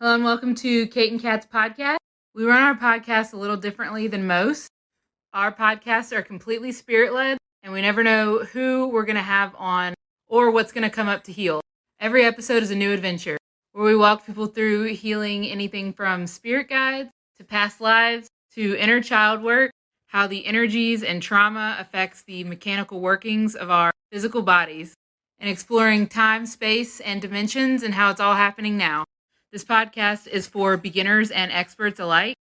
Hello and welcome to Kate and Kat's podcast. We run our podcast a little differently than most. Our podcasts are completely spirit-led, and we never know who we're going to have on or what's going to come up to heal. Every episode is a new adventure, where we walk people through healing anything from spirit guides to past lives to inner child work, how the energies and trauma affects the mechanical workings of our physical bodies, and exploring time, space, and dimensions and how it's all happening now. This podcast is for beginners and experts alike.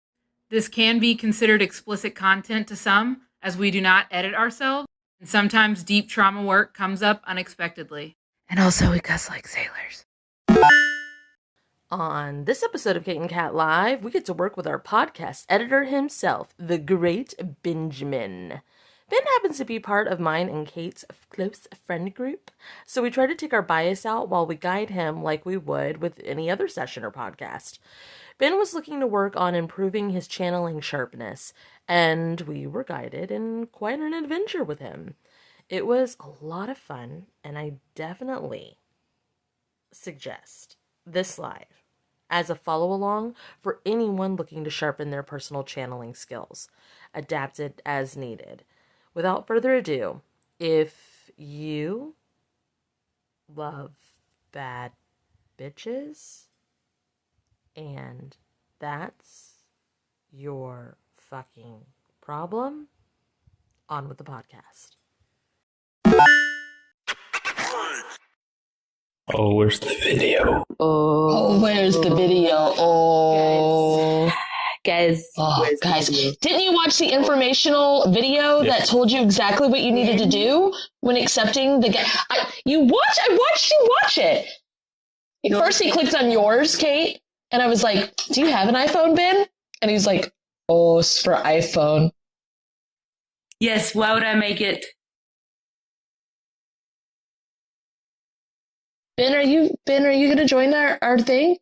This can be considered explicit content to some, as we do not edit ourselves, and sometimes deep trauma work comes up unexpectedly. And also, we cuss like sailors. On this episode of Kate and Kat Live, we get to work with our podcast editor himself, the great Benjamin. Ben happens to be part of mine and Kate's close friend group, so we try to take our bias out while we guide him like we would with any other session or podcast. Ben was looking to work on improving his channeling sharpness, and we were guided in quite an adventure with him. It was a lot of fun, and I definitely suggest this live as a follow-along for anyone looking to sharpen their personal channeling skills, adapted as needed. Without further ado, if you love bad bitches and that's your fucking problem, on with the podcast. Oh, where's the video? Oh, where's the video? Oh, Guys, didn't you watch the informational video that told you exactly what you needed to do when accepting the guest? I watched you watch it. First he clicked on yours, Kate, and I was like, do you have an iPhone, Ben? And he's like, oh, it's for iPhone. Yes, why would I make it? Ben, are you going to join our thing?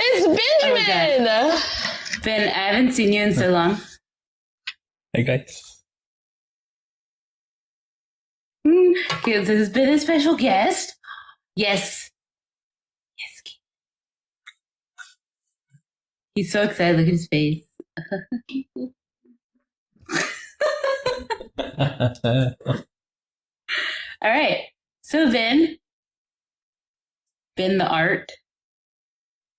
It's Benjamin! Ben, I haven't seen you in so long. Hey, guys. This has been a special guest. Yes. Yes. He's so excited. Look at his face. All right. So, Ben the art.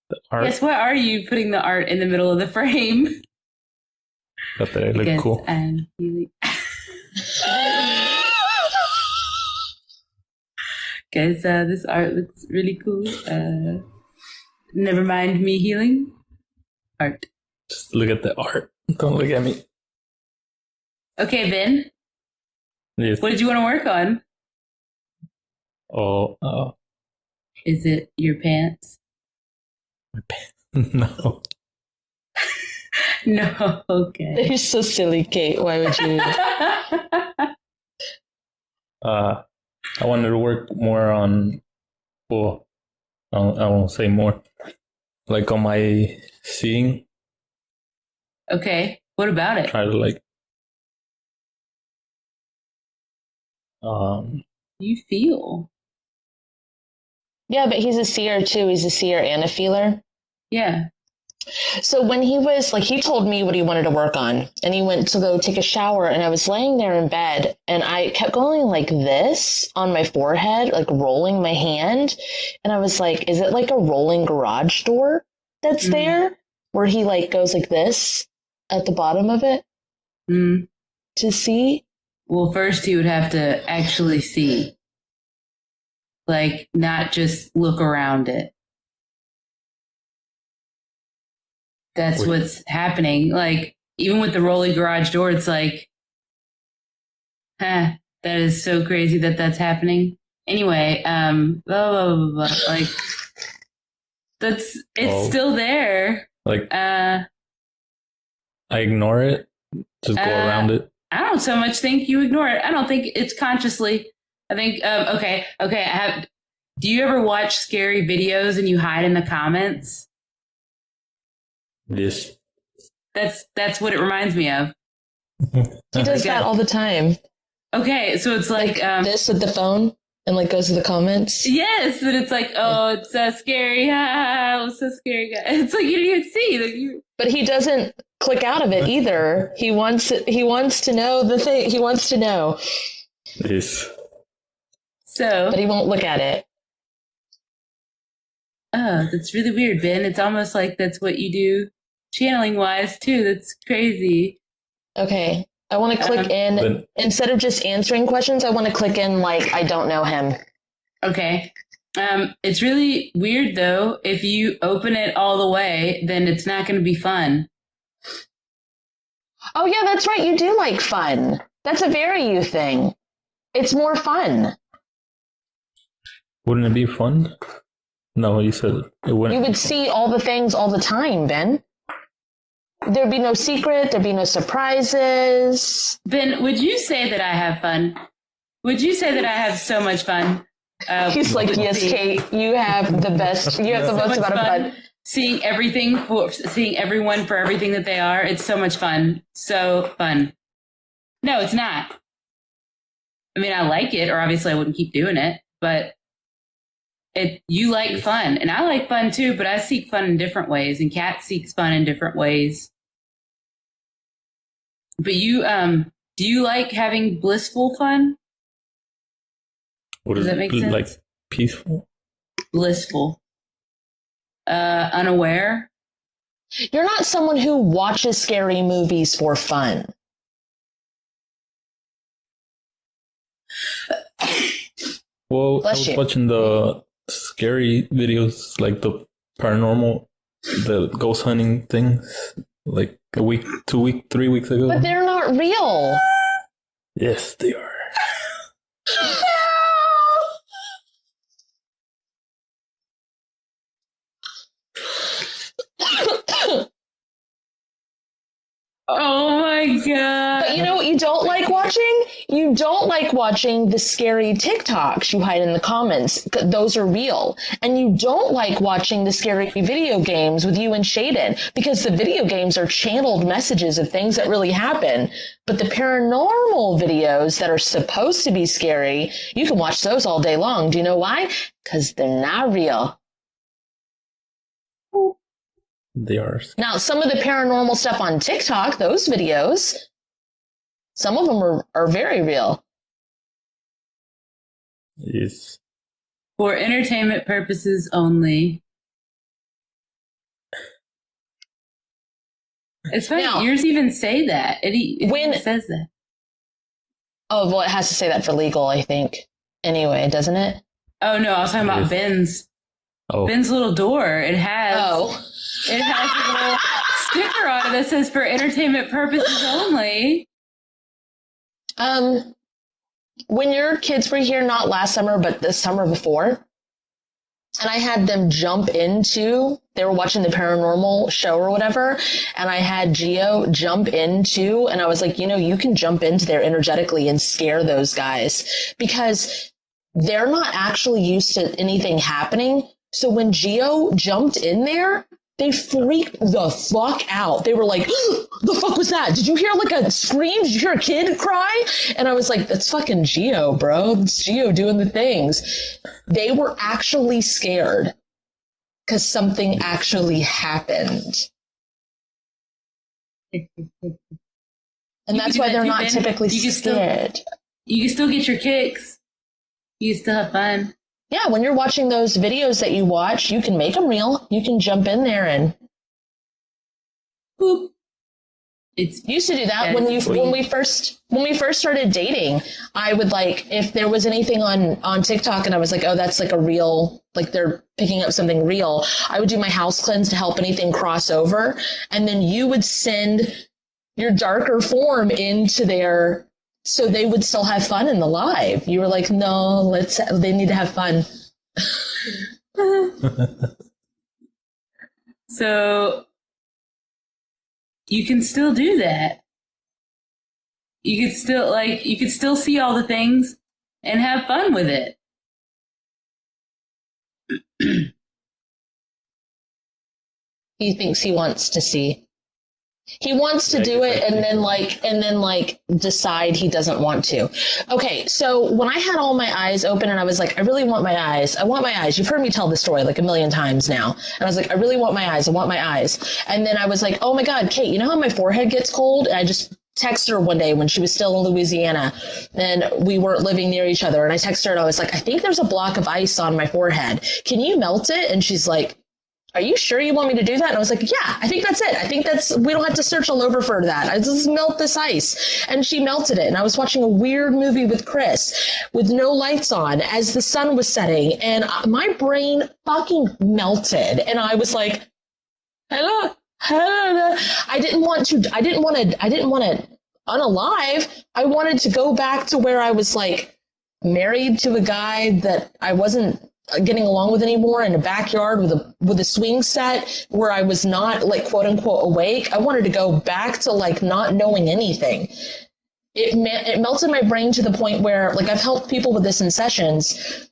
The art? Yes, why are you putting the art in the middle of the frame? Thought that I look Because cool. I'm really... Guys, this art looks really cool. Never mind me healing. Art. Just look at the art. Don't look at me. Okay, Ben. Yes. What did you want to work on? Oh, Is it your pants? my pen. No. No, okay. You're so silly, Kate. Why would you? I wanted to work more on, well, I won't say more, like on my seeing. Okay, what about it? Try to like, You feel? Yeah, but he's a seer too. He's a seer and a feeler. Yeah. So when he was like, he told me what he wanted to work on, and he went to go take a shower, and I was laying there in bed, and I kept going like this on my forehead, like rolling my hand. And I was like, is it like a rolling garage door that's there where he like goes like this at the bottom of it to see? Well, first you would have to actually see. Like, not just look around it. That's what's happening. Like, even with the rolling garage door, it's like, that is so crazy that that's happening. Anyway, blah, blah, blah, blah. Like, it's still there. like, I ignore it, just go around it. I don't so much think you ignore it. I don't think it's consciously. I think, okay. Do you ever watch scary videos and you hide in the comments? Yes. That's what it reminds me of. He does that all the time. Okay, so it's like this with the phone and like goes to the comments. yes, and it's like, oh, it's so scary. Ah, it's so scary. It's like you didn't even see. Like But he doesn't click out of it either. He wants to know the thing. He wants to know, Yes. so. but he won't look at it. Oh, that's really weird, Ben. It's almost like that's what you do channeling wise too. That's crazy. Okay. I want to click in Then- instead of just answering questions. I want to click in like I don't know him. Okay. It's really weird though. If you open it all the way, then it's not going to be fun. Oh yeah, that's right. You do like fun. That's a very you thing. It's more fun. Wouldn't it be fun? No, you said it wouldn't. You would see all the things all the time, Ben. There'd be no secret. There'd be no surprises. Ben, would you say that I have fun? Would you say that I have so much fun? He's like, yes, Kate, you have the best. You have the most amount of fun. Seeing seeing everyone for everything that they are. It's so much fun. So fun. No, it's not. I mean, I like it, or obviously I wouldn't keep doing it, but you like fun, and I like fun too, but I seek fun in different ways, and Kat seeks fun in different ways. But you, do you like having blissful fun? What Does is that make it, sense? like peaceful? Blissful. Unaware. You're not someone who watches scary movies for fun. Well, Bless I was you. watching the scary videos, like the paranormal, the ghost hunting things, like a week, 2 week, 3 weeks ago. But they're not real. Yes, they are. Oh my god! But you know what you don't like watching? You don't like watching the scary TikToks you hide in the comments. Those are real. And you don't like watching the scary video games with you and Shaden because the video games are channeled messages of things that really happen. But the paranormal videos that are supposed to be scary, you can watch those all day long. Do you know why? Because they're not real. They are. Now, some of the paranormal stuff on TikTok, those videos, some of them are very real. Yes. For entertainment purposes only. It's funny. Now- Yours even say that. It When- even says that. Oh, well, it has to say that for legal, I think. Anyway, doesn't it? Oh no, I was talking about Yes. Ben's. Oh, Ben's little door. It has. Oh. It has a little sticker on it that says for entertainment purposes only. When your kids were here, not last summer, but the summer before, and I had them they were watching the paranormal show or whatever, and I had Gio jump into, and I was like, you can jump into there energetically and scare those guys because they're not actually used to anything happening. So when Gio jumped in there, they freaked the fuck out. They were like, the fuck was that? Did you hear like a scream? Did you hear a kid cry? And I was like, that's fucking Gio, bro. It's Gio doing the things. They were actually scared because something actually happened. And that's why they're not typically scared. You can still get your kicks. You can still have fun. Yeah, when you're watching those videos that you watch, you can make them real. You can jump in there and Boop. used to do that when we first started dating. I would if there was anything on TikTok and I was like, oh, that's like a real, like they're picking up something real. I would do my house cleanse to help anything cross over, and then you would send your darker form into there. So they would still have fun in the live. You were like, no, they need to have fun. So you can still do that. You could still see all the things and have fun with it. He thinks he wants to see. He wants to do it and then decide he doesn't want to. Okay, so when I had all my eyes open and I was like, I really want my eyes. I want my eyes. You've heard me tell this story like a million times now. And I was like, I really want my eyes. I want my eyes. And then I was like, oh my God, Kate, you know how my forehead gets cold? And I just texted her one day when she was still in Louisiana and we weren't living near each other. And I texted her and I was like, I think there's a block of ice on my forehead. Can you melt it? And she's like, are you sure you want me to do that? And I was like, yeah, I think that's it. I think we don't have to search all over for that. I just melt this ice. And she melted it. And I was watching a weird movie with Chris with no lights on as the sun was setting. And my brain fucking melted. And I was like, hello. I didn't want to unalive. I wanted to go back to where I was like married to a guy that I wasn't getting along with anymore in a backyard with a swing set where I was not like quote unquote awake. I wanted to go back to like not knowing anything. It melted my brain to the point where like I've helped people with this in sessions.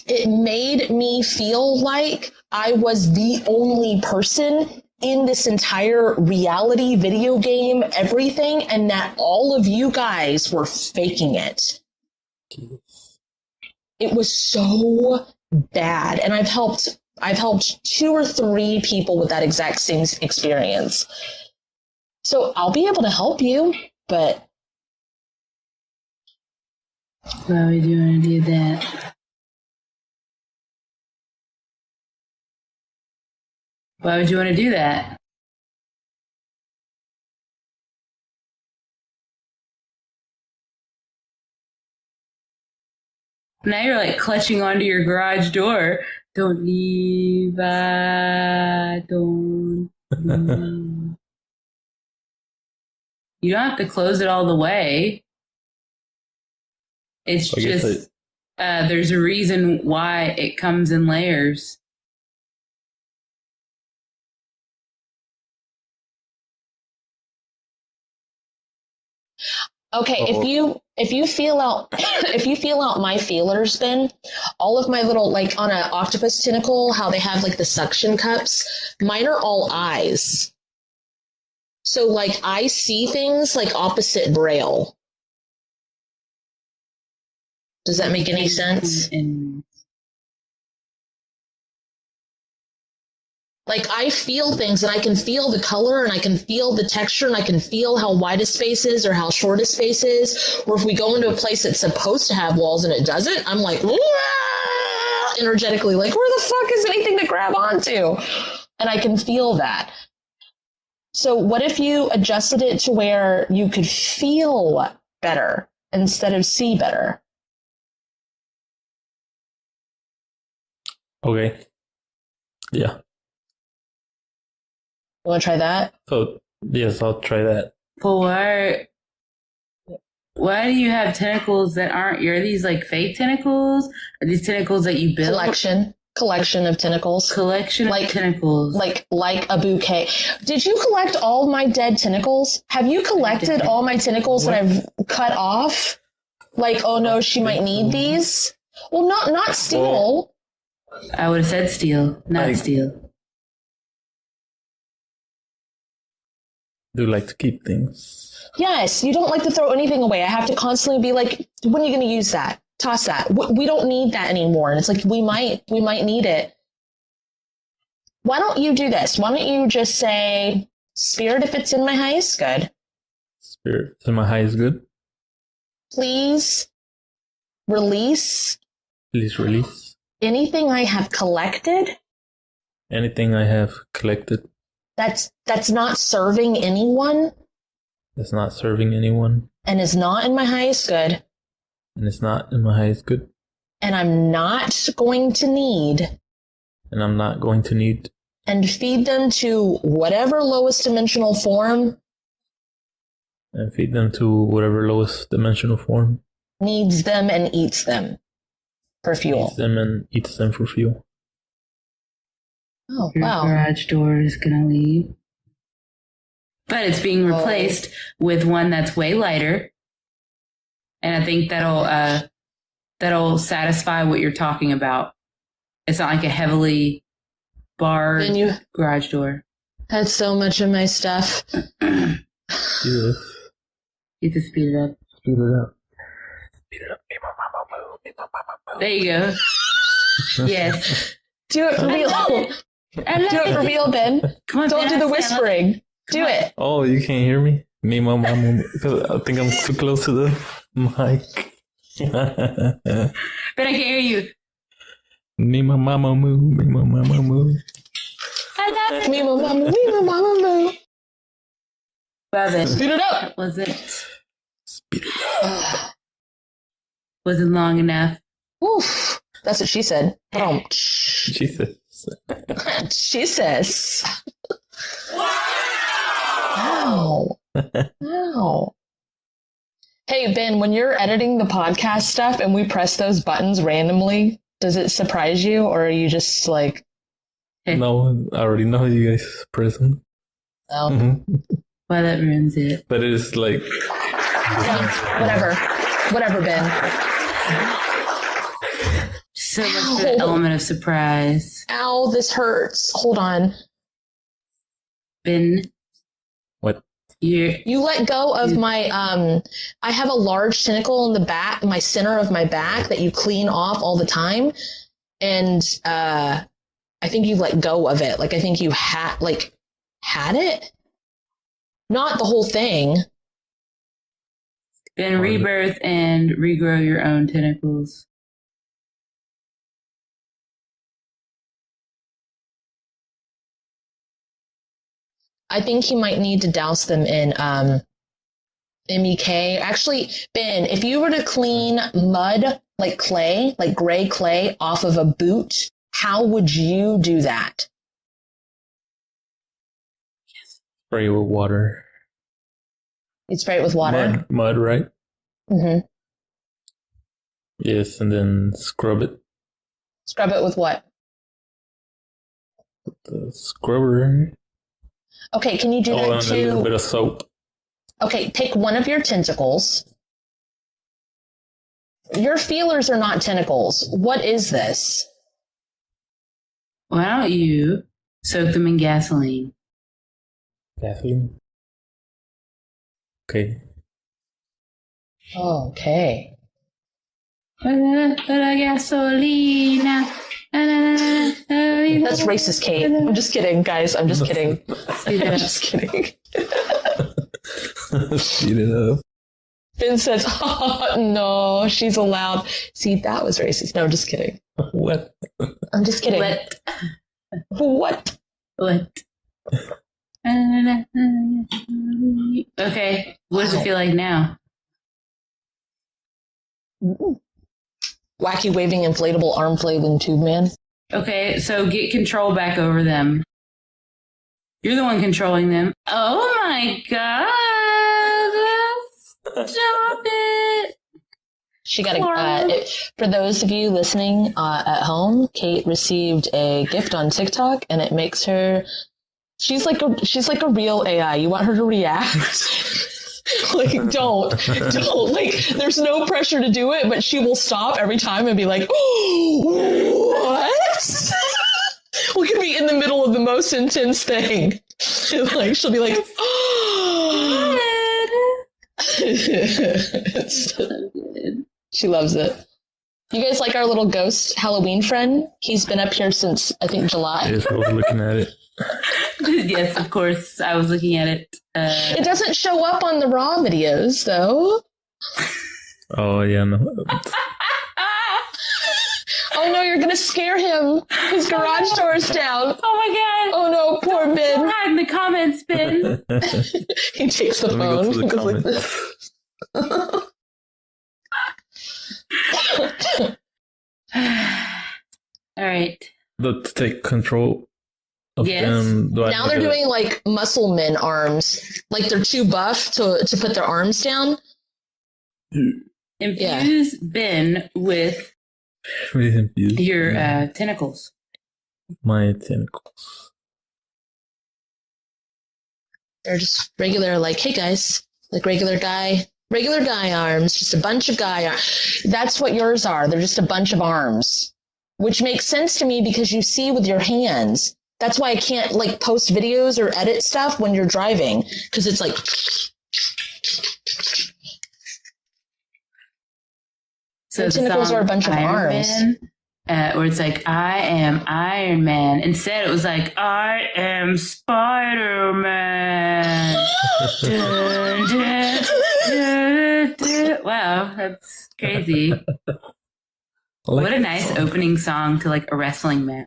It made me feel like I was the only person in this entire reality video game, everything, and that all of you guys were faking it. It was so bad. And I've helped 2 or 3 people with that exact same experience. So I'll be able to help you, but why would you want to do that? Why would you want to do that? Now you're like clutching onto your garage door. Don't leave. Don't leave. You don't have to close it all the way. It's just there's a reason why it comes in layers. okay, if you feel out my feelers, then all of my little, like on an octopus tentacle, how they have like the suction cups, mine are all eyes. So like I see things like opposite braille. Does that make any sense? Like I feel things and I can feel the color and I can feel the texture and I can feel how wide a space is or how short a space is. Or if we go into a place that's supposed to have walls and it doesn't, I'm like, energetically, like, where the fuck is anything to grab onto? And I can feel that. So what if you adjusted it to where you could feel better instead of see better? Okay. Yeah. You want to try that? So, yes, I'll try that. But why do you have tentacles that aren't your? Are these like fake tentacles? Are these tentacles that you built? Collection of tentacles. Collection of tentacles. Like a bouquet. Did you collect all my dead tentacles? Have you collected all my tentacles that I've cut off? Like, oh no, she might need these? Well, not steel. I would have said steel, not steel. Do like to keep things. Yes, you don't like to throw anything away. I have to constantly be like, when are you going to use that? Toss that. We don't need that anymore. And it's like, we might need it. Why don't you do this? Why don't you just say, Spirit, if it's in my highest good. Spirit, if it's in my highest good. Please release. Please release. Anything I have collected. Anything I have collected. That's not serving anyone. That's not serving anyone. And is not in my highest good. And it's not in my highest good. And I'm not going to need. And I'm not going to need. And feed them to whatever lowest dimensional form. And feed them to whatever lowest dimensional form. Needs them and eats them for fuel. Needs them and eats them for fuel. Oh, Your wow. garage door is going to leave. But it's being replaced with one that's way lighter. And I think that'll satisfy what you're talking about. It's not like a heavily barred garage door. That's so much of my stuff. Jesus. You can speed it up. Speed it up. Speed it up. Make my mama move. Make my mama move. There you go. Yes. Do it for real. Do it for real, Ben. Come on, Don't Ben, do the I whispering. Do it. Oh, you can't hear me? Me, my mama. Because I think I'm too close to the mic. Ben, I can hear you. Me, my mama move. Me, my mama move. I love it. Me, my mama, moo. Love it. Speed it up. That was it. Speed it up. Wasn't long enough. Oof. That's what she said. Jesus. She says. Wow. Wow. Hey, Ben, when you're editing the podcast stuff and we press those buttons randomly, does it surprise you or are you just like, No, I already know you guys press them. oh, Well, that ruins it. But it's like, whatever. Whatever, Ben. So much for the element of surprise. Ow, this hurts. Hold on. Ben, what? You let go of my, I have a large tentacle in the back, my center of my back that you clean off all the time. And, I think you let go of it. Like, I think you had it? Not the whole thing. Ben, rebirth and regrow your own tentacles. I think you might need to douse them in, MEK. Actually, Ben, if you were to clean mud, like clay, like gray clay off of a boot, how would you do that? Spray with water. You'd spray it with water? Mud, right? Mm-hmm. Yes, and then scrub it. Scrub it with what? The scrubber. Okay, can you do that and a little bit of soap. Okay, pick one of your tentacles. Your feelers are not tentacles. What is this? Why don't you soak them in gasoline? Gasoline. Okay. Okay. Gasolina. That's racist, Kate. I'm just kidding, guys. I'm just kidding. Speed it I'm up. just kidding. Speed it up. Ben says, oh, no, she's allowed. See, that was racist. No, I'm just kidding. What? I'm just kidding. What? What? Okay, what does it feel like now? Wacky waving inflatable arm flailing tube man. Okay, so get control back over them. You're the one controlling them. Oh my god! Stop it! She got for those of you listening at home, Kate received a gift on TikTok, and it makes her. She's like a real AI. You want her to react. Like, don't. Like, there's no pressure to do it, but she will stop every time and be like, oh, what? We could be in the middle of the most intense thing. Like, she'll be like, oh. It's so good. She loves it. You guys like our little ghost Halloween friend? He's been up here since, I think, July. Yes, I was looking at it. Yes, of course. I was looking at it. It doesn't show up on the raw videos, though. Oh, yeah, no. Oh, no, you're going to scare him. His garage door is down. Oh, my God. Oh, no, poor Ben. Don't hide in the comments, Ben. He takes the Let me go phone. to the He goes like comments. All right. To take control of Yes. them. now they're doing like muscle men arms. Like they're too buff to put their arms down. Infuse Ben with your tentacles. My tentacles. They're just regular, like, hey guys, like regular guy arms, just a bunch of guy arms. That's what yours are. They're just a bunch of arms, which makes sense to me because you see with your hands, That's why I can't like post videos or edit stuff when you're driving, because it's like. So the tentacles are a bunch of arms. Where it's like, I am Iron Man. Instead, it was like, I am Spider Man. Wow, that's crazy. What a nice opening song to like a wrestling match.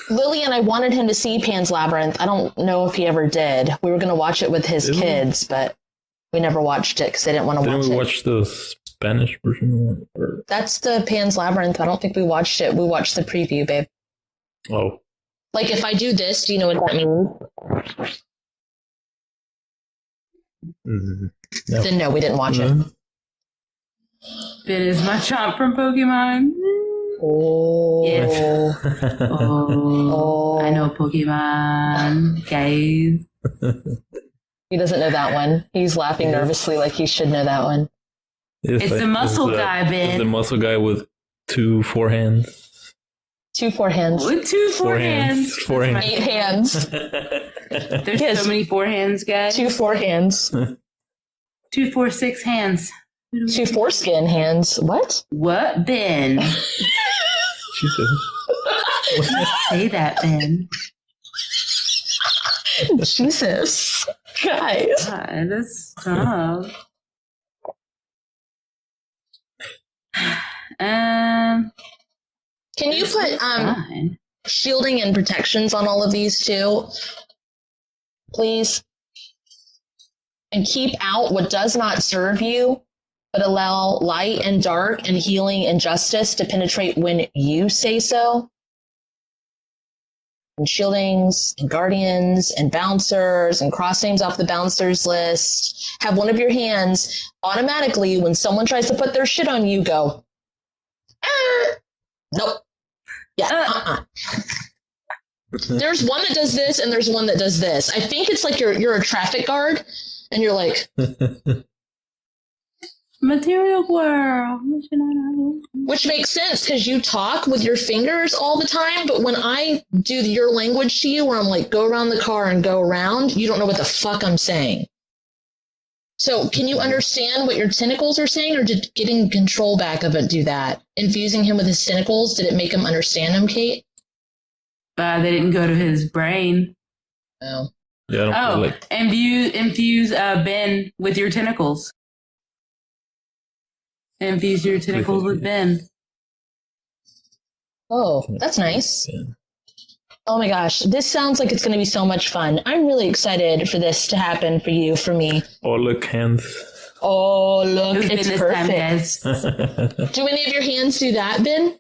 Lillian, I wanted him to see Pan's Labyrinth. I don't know if he ever did. We were going to watch it with his kids, but we never watched it because they didn't want to watch it. Didn't we watch the Spanish version? Or? That's the Pan's Labyrinth. I don't think we watched it. We watched the preview, babe. Oh. Like, if I do this, do you know what that means? Mm-hmm. No. Then no, we didn't watch it. Ben is my chomp from Pokemon. Oh. Yes. Oh. I know Pokemon, guys. He doesn't know that one. He's laughing nervously like he should know that one. It's the muscle guy, Ben. It's the muscle guy with 2 forehands. 2 forehands. With 2 forehands. 8 hands. There's so many forehands, guys. 2 forehands. 2, 4, 6 hands. 2 foreskin hands. What? What, Ben? Jesus. Say that, Ben. Jesus. Guys. God, stop. Can you put shielding and protections on all of these too, please? And keep out what does not serve you, but allow light and dark and healing and justice to penetrate when you say so. And shieldings and guardians and bouncers and cross names off the bouncers list. Have one of your hands automatically, when someone tries to put their shit on you, go, nope. Yeah, There's one that does this and there's one that does this. I think it's like you're a traffic guard and you're like... Material world. Which makes sense because you talk with your fingers all the time, but when I do your language to you where I'm like, go around the car and go around, you don't know what the fuck I'm saying. So can you understand what your tentacles are saying, or did getting control back of it do that? Infusing him with his tentacles, did it make him understand him, Kate? They didn't go to his brain. Oh. Yeah, infuse Ben with your tentacles. Infuse your tentacles with Ben. Oh, that's nice. Oh my gosh, this sounds like it's going to be so much fun. I'm really excited for this to happen for you, for me. Oh, look, hands. Oh, look, it's perfect. Do any of your hands do that, Ben?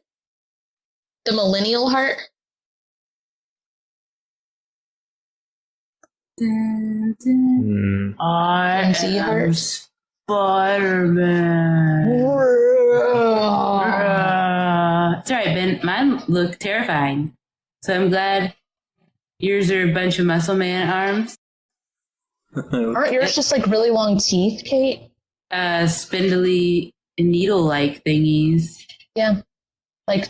The millennial heart? I am Spider-Man. It's all right, Ben. Mine look terrifying. So I'm glad yours are a bunch of muscle man arms. Aren't yours just like really long teeth, Kate? Spindly needle-like thingies. Yeah. Like,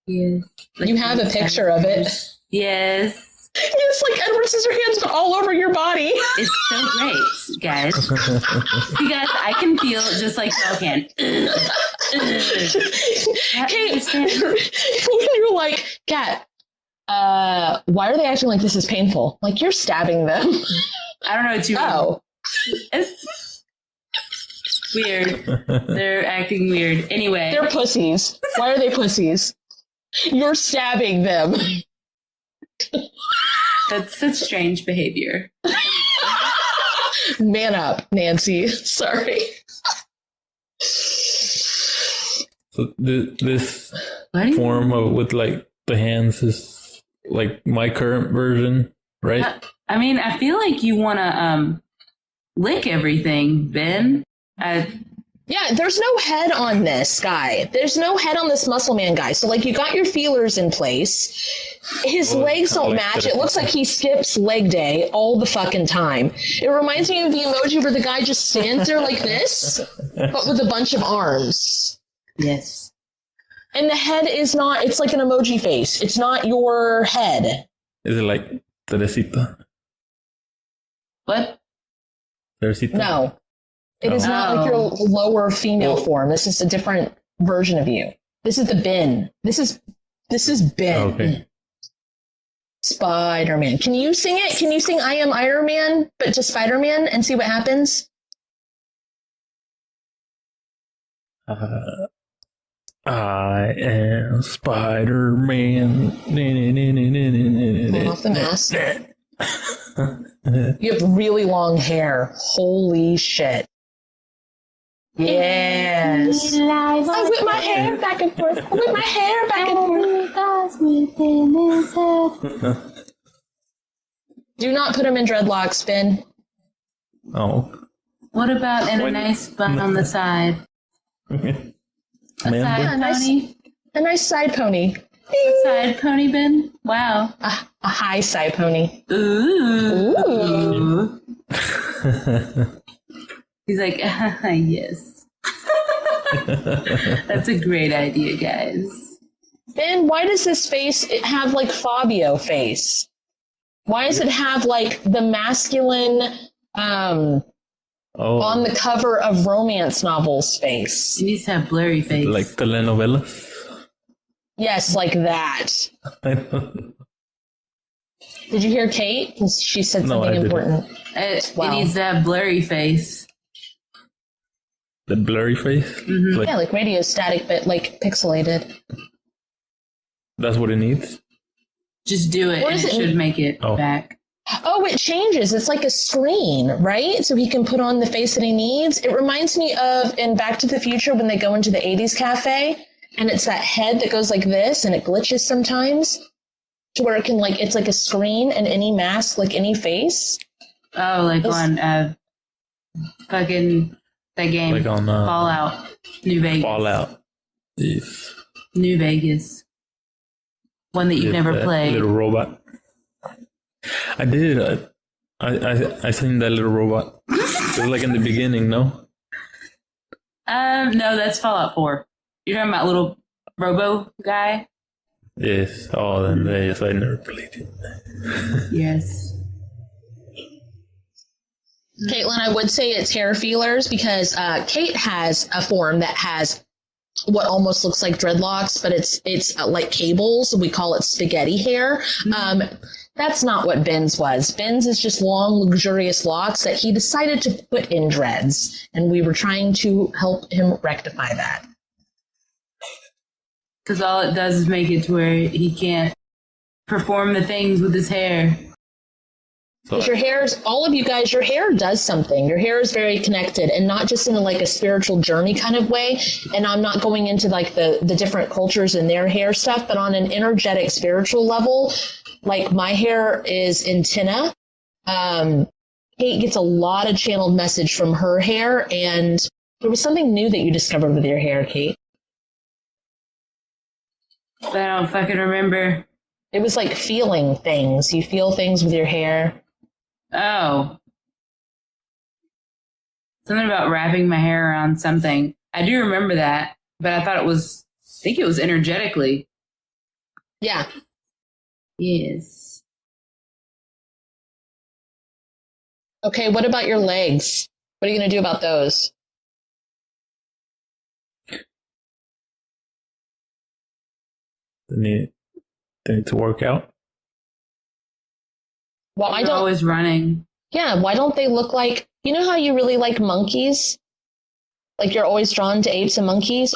yes. Like you have a picture of it. Yes. It's like Edward Scissorhands, but all over your body. It's so great, guys. See, guys, I can feel just like y'all can. Kate, when you're like, Kat, why are they acting like this is painful? Like, you're stabbing them. I don't know what you mean. Oh. It's weird. They're acting weird. Anyway. They're pussies. Why are they pussies? You're stabbing them. That's such strange behavior. Man up, Nancy. Sorry. So this form of with like the hands is like my current version, right? I mean, I feel like you want to lick everything, Ben. Yeah, there's no head on this guy. There's no head on this muscle man guy. So, like, you got your feelers in place. His legs don't match. It looks like he skips leg day all the fucking time. It reminds me of the emoji where the guy just stands there like this, but with a bunch of arms. Yes. And the head is not, it's like an emoji face. It's not your head. Is it like Teresita? What? Teresita? No, it is not like your lower female form. This is a different version of you. This is the Ben. This is Ben. Okay. Spider-Man. Can you sing it? Can you sing I Am Iron Man, but to Spider-Man and see what happens? I am Spider-Man. Pull off the mask. You have really long hair. Holy shit. Yes. I whip my hair back and forth. I whip my hair back and forth. Do not put him in dreadlocks, Ben. Oh. What about in a nice bun on the side? Man, Side pony? A nice side pony. A side pony, Ben? Wow. A high side pony. Ooh. He's like, yes. That's a great idea, guys. Ben, why does this face have like Fabio face? Why does it have like the masculine on the cover of romance novels face? He needs to have blurry face. like telenovelas? Yes, like that. Did you hear Kate? She said something important. It needs to have blurry face. The blurry face? Mm-hmm. Like, Yeah, like radio static, but like pixelated. that's what it needs? Just do it, and it should make it back. Oh, it changes. It's like a screen, right? So he can put on the face that he needs. It reminds me of in Back to the Future when they go into the 80s cafe, and it's that head that goes like this, and it glitches sometimes to where it can like, it's like a screen and any mask, like any face. Oh, like on fucking that game, like on Fallout, New Vegas. Fallout. Yes. New Vegas. One that you've never played. Little robot. I did. I seen that little robot. It was like in the beginning, no? No, that's Fallout 4. You're talking about little Robo guy? Yes. Oh, then yes, I never played it. Yes. Caitlin, I would say it's hair feelers because Kate has a form that has what almost looks like dreadlocks, but it's like cables. We call it spaghetti hair. That's not what Ben's was. Ben's is just long, luxurious locks that he decided to put in dreads, and we were trying to help him rectify that. Because all it does is make it to where he can't perform the things with his hair. Because your hair's, all of you guys, your hair does something. Your hair is very connected, and not just in like a spiritual journey kind of way. And I'm not going into like the different cultures and their hair stuff, but on an energetic spiritual level, like my hair is antenna. Kate gets a lot of channeled message from her hair, and there was something new that you discovered with your hair, Kate. I don't fucking remember. It was like feeling things. You feel things with your hair. Oh. Something about wrapping my hair around something. I do remember that, but I think it was energetically. Yeah. Yes. Okay, what about your legs? What are you going to do about those? They need to work out. Well, You're always running. Yeah, why don't they look like, you know how you really like monkeys? Like you're always drawn to apes and monkeys?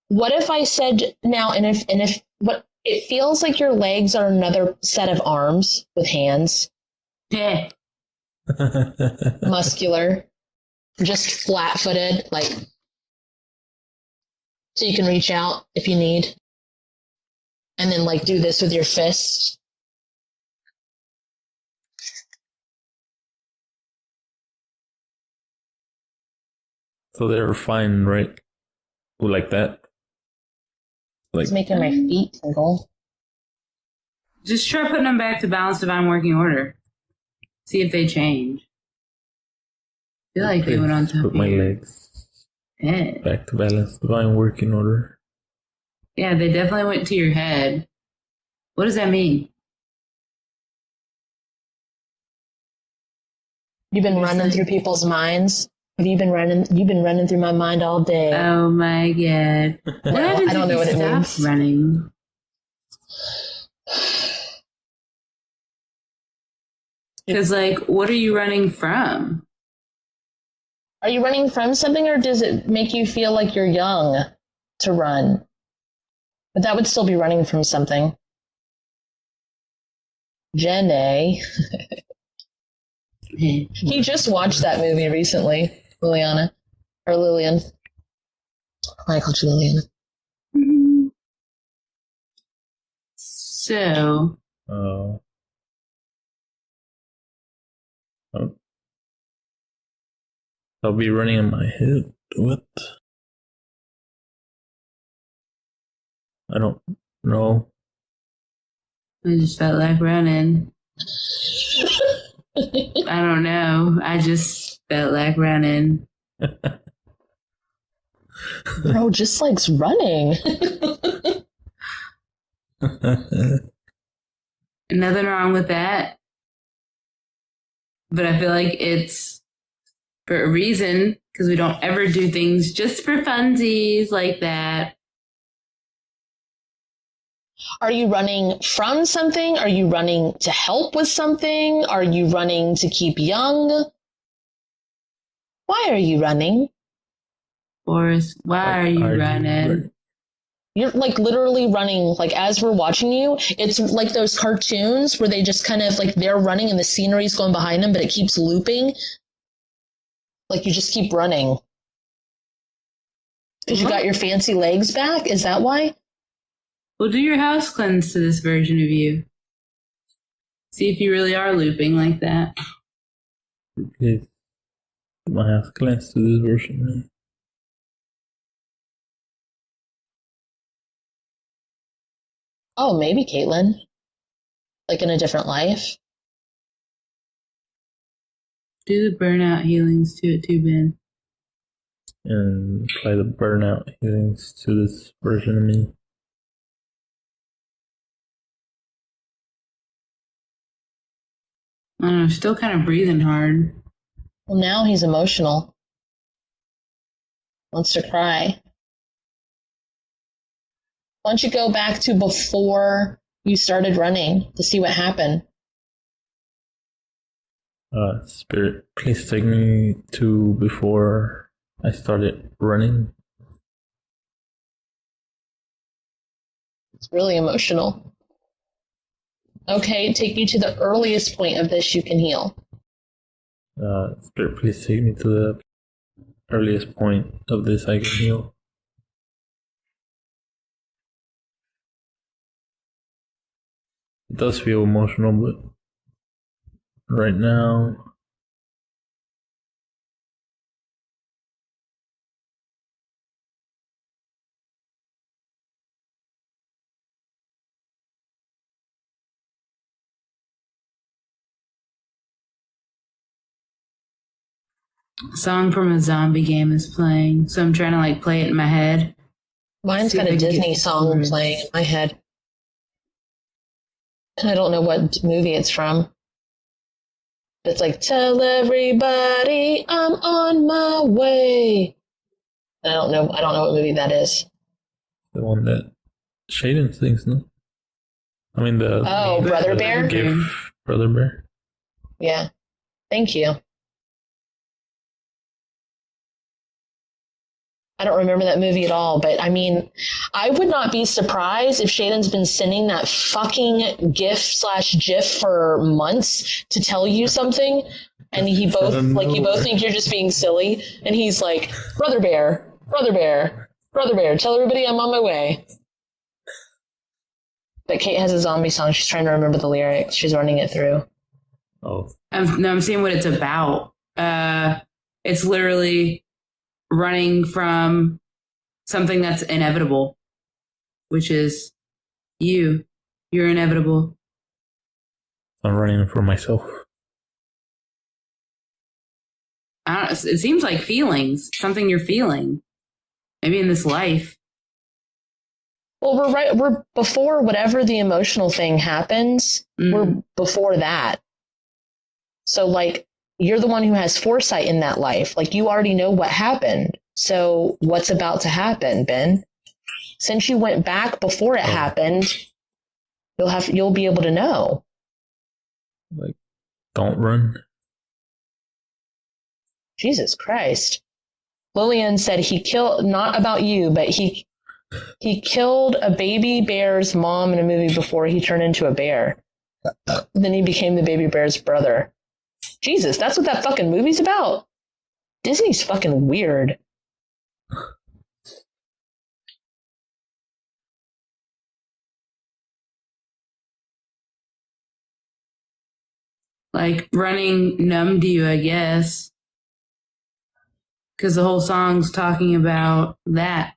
What if I said now, and if what it feels like your legs are another set of arms with hands? Yeah. Muscular. Just flat-footed, like, so you can reach out if you need. And then like do this with your fist. So they're fine, right? Like that. Like It's making my feet tingle. Just try putting them back to balanced divine working order. See if they change. I feel like they went on top put of my your legs head. back to balance, divine working order. Yeah, they definitely went to your head. What does that mean? You've been running through people's minds. You've been running through my mind all day. Oh my god! What No, happens I don't if know you what it stop means. running? Because, like, what are you running from? Are you running from something, or does it make you feel like you're young to run? But that would still be running from something. Jenny. He just watched that movie recently, Liliana. Or Lillian. I called you Lillian. So, Oh. I'll be running in my head. What? I don't know. I just felt like running. I don't know. I just felt like running. Bro just likes running. Nothing wrong with that. But I feel like it's for a reason, because we don't ever do things just for funsies like that. Are you running from something? Are you running to help with something? Are you running to keep young? Why are you running? Boris, why are you running? You're like literally running, like as we're watching you, it's like those cartoons where they just kind of like they're running and the scenery's going behind them, but it keeps looping. Like you just keep running. Because you got your fancy legs back? Is that why? Well, do your house cleanse to this version of you. See if you really are looping like that. Please, my house cleanse to this version. Oh, maybe Caitlin. Like in a different life. Do the burnout healings to it too, Ben. And apply the burnout healings to this version of me. I don't know, still kind of breathing hard. Well, now he's emotional. Wants to cry. Why don't you go back to before you started running to see what happened? Spirit, please take me to before I started running. It's really emotional. Okay, take me to the earliest point of this you can heal. Spirit, please take me to the earliest point of this I can heal. It does feel emotional, but right now, A song from a zombie game is playing, so I'm trying to like play it in my head. Mine's See got if a I can Disney get song words. playing in my head. I don't know what movie it's from. It's like, tell everybody I'm on my way. I don't know what movie that is. the one that Shaden sings, no? I mean the Brother Bear? GIF Brother Bear. Yeah. Thank you. I don't remember that movie at all, but I mean, I would not be surprised if Shaden's been sending that fucking GIF/GIF for months to tell you something, and you both think you're just being silly, and he's like, Brother Bear, Brother Bear, Brother Bear, tell everybody I'm on my way. But Kate has a zombie song. She's trying to remember the lyrics. She's running it through. Oh. I'm seeing what it's about. It's literally running from something that's inevitable, which is you. You're inevitable. I'm running for myself. I don't, it seems like feelings, something you're feeling. Maybe in this life. Well, we're before whatever the emotional thing happens. We're before that. So like you're the one who has foresight in that life. Like, you already know what happened. So what's about to happen, Ben? Since you went back before it happened, you'll be able to know. Like, don't run. Jesus Christ. Lillian said he killed, not about you, but he killed a baby bear's mom in a movie before he turned into a bear. Then he became the baby bear's brother. Jesus, that's what that fucking movie's about? Disney's fucking weird. Like running numbed you, I guess. Because the whole song's talking about that.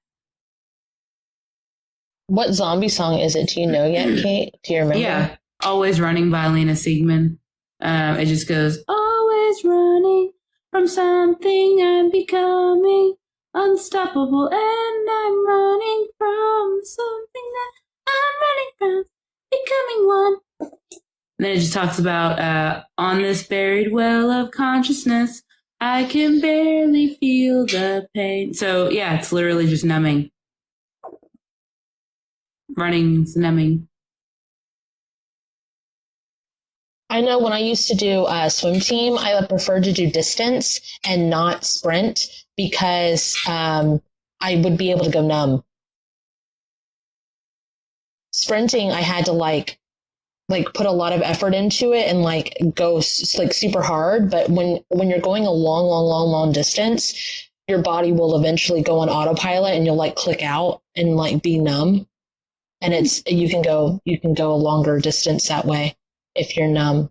What zombie song is it? Do you know yet, Kate? Do you remember? Yeah. Always Running by Lena Siegman. It just goes, always running from something I'm becoming unstoppable, and I'm running from something that I'm running from becoming one. And then it just talks about on this buried well of consciousness, I can barely feel the pain. So yeah, it's literally just numbing. Running's numbing. I know when I used to do a swim team, I preferred to do distance and not sprint because I would be able to go numb. Sprinting, I had to like put a lot of effort into it and like go like super hard. But when you're going a long distance, your body will eventually go on autopilot and you'll like click out and like be numb. And you can go a longer distance that way if you're numb.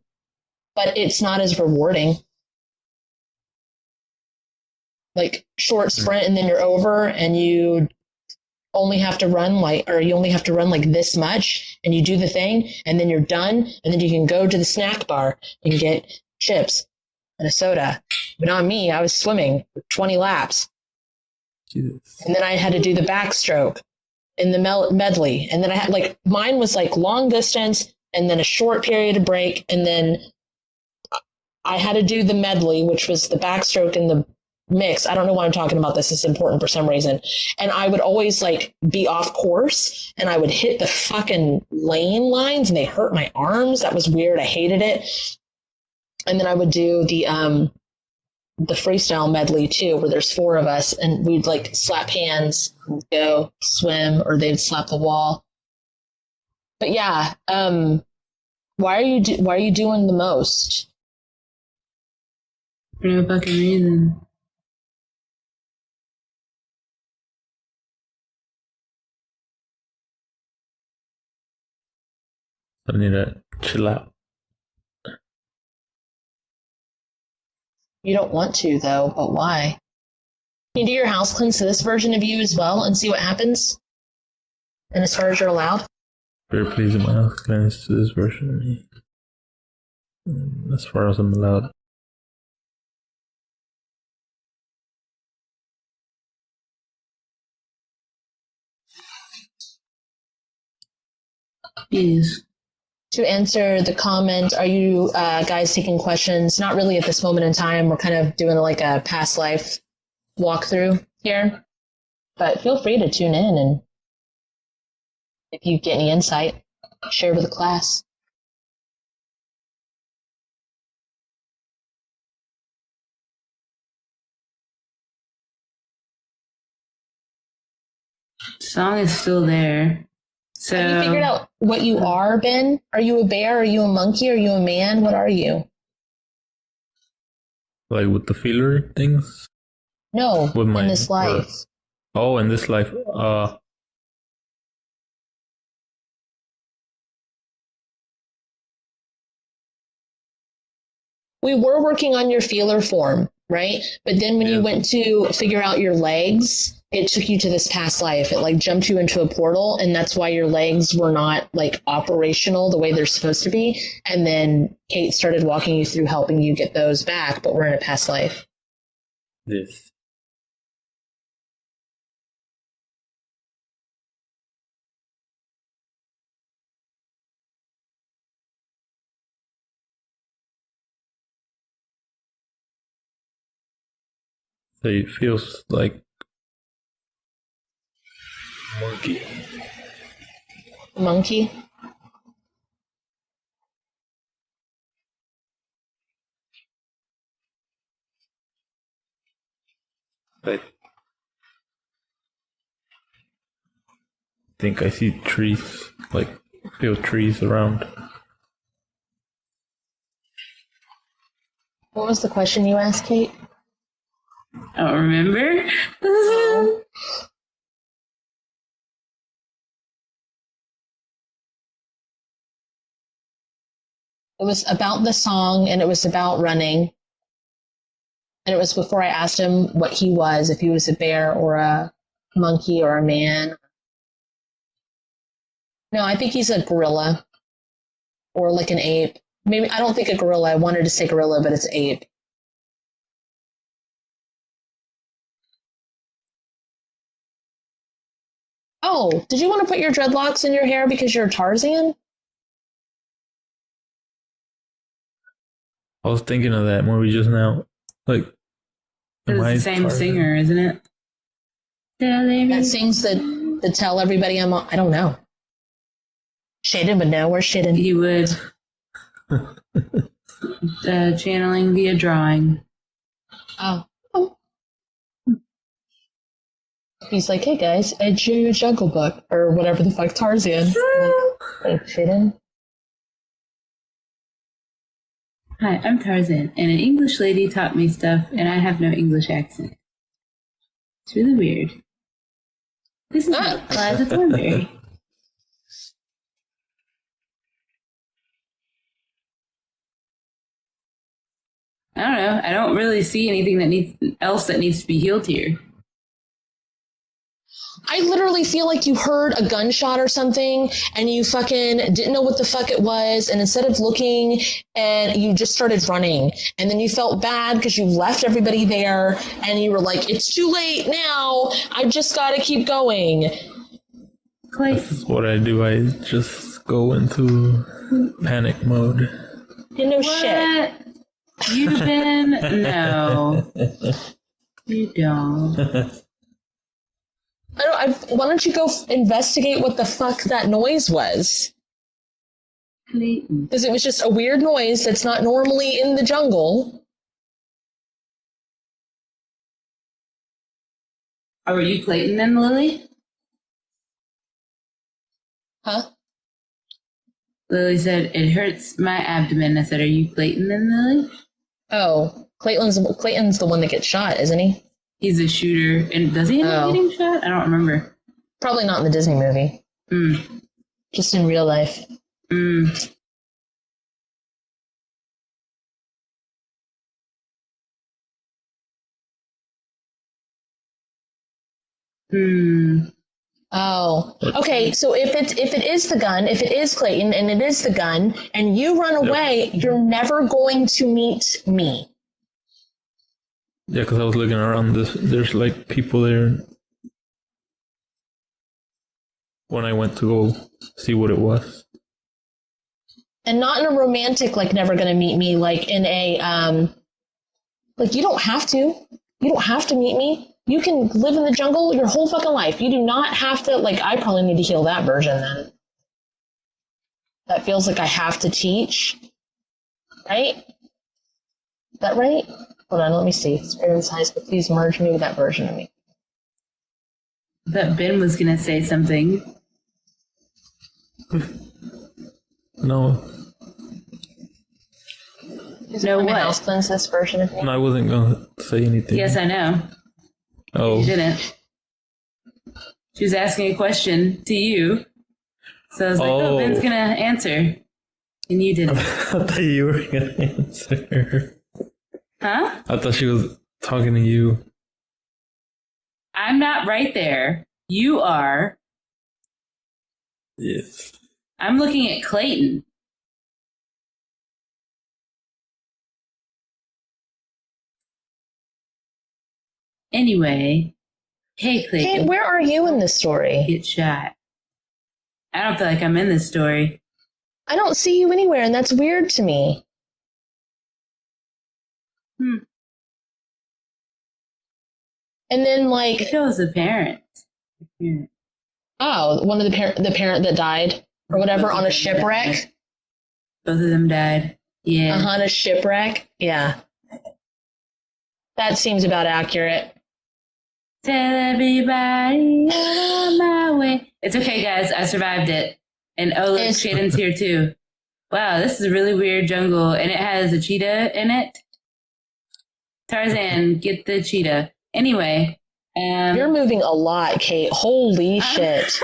But it's not as rewarding. Like short sprint and then you're over and you only have to run like this much and you do the thing and then you're done and then you can go to the snack bar and get chips and a soda. But not me, I was swimming for 20 laps. Jesus. And then I had to do the backstroke in the medley. And then I had mine was like long distance and then a short period of break. And then I had to do the medley, which was the backstroke and the mix. I don't know why I'm talking about this. It's important for some reason. And I would always be off course and I would hit the fucking lane lines and they hurt my arms. That was weird. I hated it. And then I would do the freestyle medley too, where there's 4 of us and we'd slap hands, go swim, or they'd slap the wall. But yeah, why are you doing the most? For no fucking reason. I need to chill out. You don't want to though, but why? Can you do your house cleanse to this version of you as well and see what happens? And as far as you're allowed? Very pleased with my house cleanse to this version of me. As far as I'm allowed. Yes. To answer the comment, are you guys taking questions? Not really at this moment in time. We're kind of doing a past life walkthrough here. But feel free to tune in and if you get any insight, share with the class. The song is still there. So have you figured out what you are, Ben? Are you a bear? Are you a monkey? Are you a man? What are you? Like with the feeler things? No, in this life. In this life. We were working on your feeler form, right? But then when you went to figure out your legs, it took you to this past life. It jumped you into a portal, and that's why your legs were not operational the way they're supposed to be. And then Kate started walking you through helping you get those back, but we're in a past life. Yes. So it feels like monkey. Monkey? I think I see trees, like feel trees around. What was the question you asked, Kate? I don't remember. It was about the song and it was about running. And it was before I asked him what he was, if he was a bear or a monkey or a man. No, I think he's a gorilla or like an ape. Maybe, I don't think a gorilla. I wanted to say gorilla, but it's ape. Oh, did you want to put your dreadlocks in your hair because you're Tarzan? I was thinking of that movie just now. Like, It's the same singer, isn't it? That sings the tell everybody I'm on. I don't know. Shaden would know. Where's Shaden? He would. Channeling via drawing. Oh. He's like, hey guys, adieu Jungle Book or whatever the fuck Tarzan. Like, Shaden. Hi, I'm Tarzan, and an English lady taught me stuff, and I have no English accent. It's really weird. This is Liza Thornberry. I don't know. I don't really see anything that needs to be healed here. I literally feel like you heard a gunshot or something and you fucking didn't know what the fuck it was. And instead of looking and you just started running and then you felt bad because you left everybody there and you were like, it's too late now. I just got to keep going. That's what I do. I just go into panic mode. You know, shit. You've been? No. You don't. Why don't you go investigate what the fuck that noise was? Clayton. Because it was just a weird noise that's not normally in the jungle. Oh, are you Clayton then, Lily? Huh? Lily said, it hurts my abdomen. I said, are you Clayton then, Lily? Oh, Clayton's the one that gets shot, isn't he? He's a shooter. And does he end up getting shot? I don't remember. Probably not in the Disney movie. Just in real life. Oh, okay. So if it is the gun, if it is Clayton and it is the gun, and you run away, you're never going to meet me. Yeah, because I was looking around. There's like people there. When I went to go see what it was. And not in a romantic, like never gonna meet me, like in a like you don't have to. You don't have to meet me. You can live in the jungle your whole fucking life. You do not have to, like, I probably need to heal that version then. That feels like I have to teach. Right? Is that right? Hold on, let me see. Experience high school, please merge me with that version of me. I thought Ben was going to say something. No. No, what? House cleanse this version of me? No, I wasn't going to say anything. Yes, I know. Oh. You didn't. She was asking a question to you. So I was like, oh, Ben's going to answer. And you didn't. I thought you were going to answer. Huh? I thought she was talking to you. I'm not right there. You are. Yes. I'm looking at Clayton. Anyway, hey Clayton. Hey, where are you in this story? Get shot. I don't feel like I'm in this story. I don't see you anywhere, and that's weird to me. And then I think it was the parent. oh, one of the parent that died or whatever Both of on a them shipwreck. died. Both of them died. Yeah. On a shipwreck. Yeah. That seems about accurate. Tell everybody I'm on my way. It's okay, guys. I survived it. And oh, look, It's- Shaden's here too. Wow, this is a really weird jungle, and it has a cheetah in it. Tarzan, get the cheetah. Anyway, You're moving a lot, Kate. Holy shit.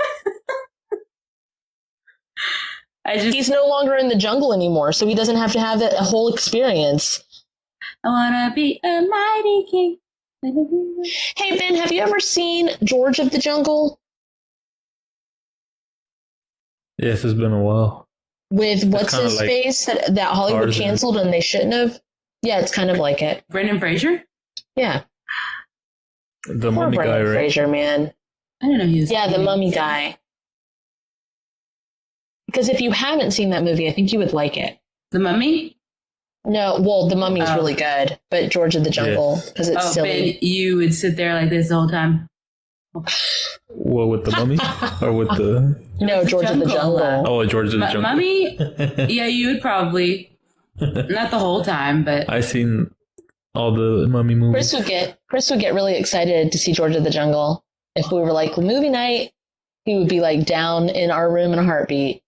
He's no longer in the jungle anymore, so he doesn't have to have that whole experience. I wanna be a mighty king. Hey, Ben, have you ever seen George of the Jungle? Yes, it's been a while. With what's kinda his like face that Hollywood Tarzan. canceled and they shouldn't have? Yeah, it's kind of like it. Brendan Fraser? Yeah. The Poor mummy guy, Brendan right? Fraser, man. I don't know who. Yeah, the mummy guy. Because if you haven't seen that movie, I think you would like it. The Mummy? No, well, the mummy's Oh. really good, but George of the Jungle, because it's Oh, silly. Ben, you would sit there like this the whole time. What, with the mummy? Or with the... No, George of the Jungle. Jungle. Oh, George of the Jungle. Mummy? Yeah, you would probably. Not the whole time, but I seen all the mummy movies. Chris would get really excited to see George of the Jungle. If we were like movie night, he would be like down in our room in a heartbeat.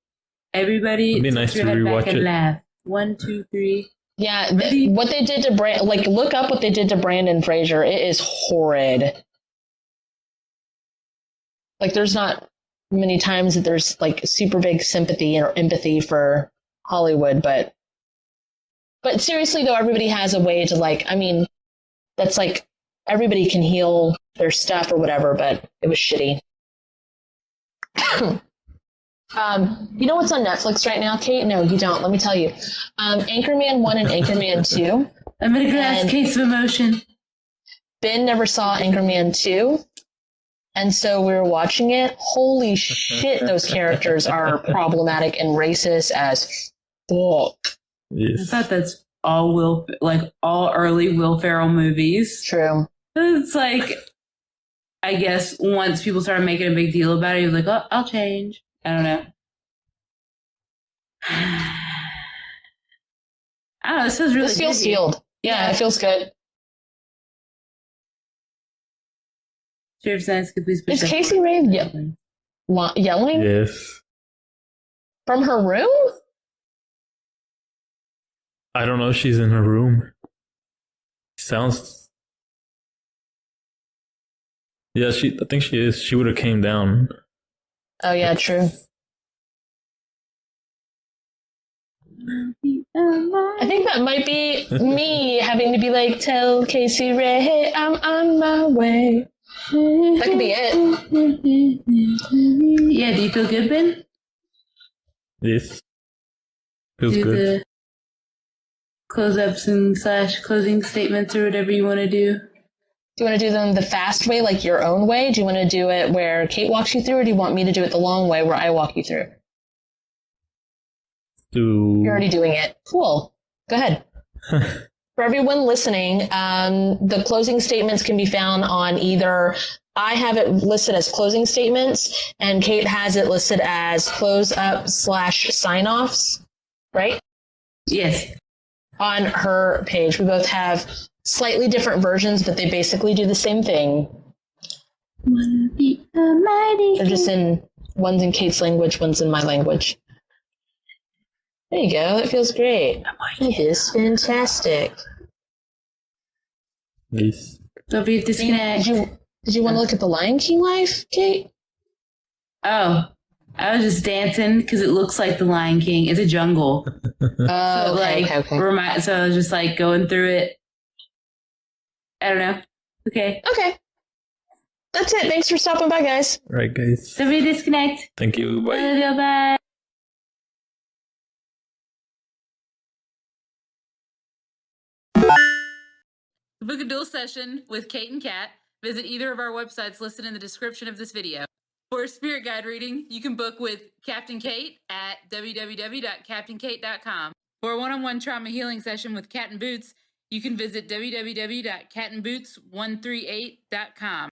everybody It'd be nice sit your to head back rewatch and it. laugh. 1, 2, 3. Yeah, Really? what they did to look up what they did to Brandon Fraser. It is horrid. Like, there's not many times that there's like super big sympathy or empathy for Hollywood, but seriously though, everybody has a way to like. I mean, that's like everybody can heal their stuff or whatever, but it was shitty. You know what's on Netflix right now, Kate? No, you don't. Let me tell you. Anchorman 1 and Anchorman 2. I'm in a glass And- case of emotion. Ben never saw Anchorman 2. And so we were watching it. Holy shit, those characters are problematic and racist as fuck. I Yes. thought that's all all early Will Ferrell movies. True. It's like, I guess once people started making a big deal about it, he was like, oh, I'll change. I don't know. I don't know. This feels really This feels good. healed. Yeah, it feels good. Sheriff Science, could please push Is that Casey forward? Ray yelling Yes. from her room? I don't know if she's in her room. Sounds... Yeah, I think she is. She would have came down. Oh, yeah, true. I think that might be me having to be like, tell Casey Ray I'm on my way. That could be it. Yeah, do you feel good, Ben? Yes. Feels Do good. the close-ups and / closing statements or whatever you want to do. Do you want to do them the fast way, like your own way? Do you want to do it where Kate walks you through, or do you want me to do it the long way where I walk you through? You're already doing it. Cool. Go ahead. For everyone listening, the closing statements can be found on either, I have it listed as closing statements, and Kate has it listed as close up / sign offs, right? Yes. On her page. We both have slightly different versions, but they basically do the same thing. Wanna be a mighty They're just one's in Kate's language, one's in my language. There you go. That feels great. It is fantastic. Yes. Don't be a disconnect. Did you want to look at the Lion King life, Kate? Oh, I was just dancing because it looks like the Lion King. It's a jungle. Oh, okay. So I was just like going through it. I don't know. Okay. Okay. That's it. Thanks for stopping by, guys. Right, guys. Don't be a disconnect. Thank you. Bye. Love you, bye. To book a dual session with Kate and Kat, visit either of our websites listed in the description of this video. For a spirit guide reading, you can book with Captain Kate at www.captainkate.com. For a one-on-one trauma healing session with Kat and Boots, You can visit www.catandboots138.com.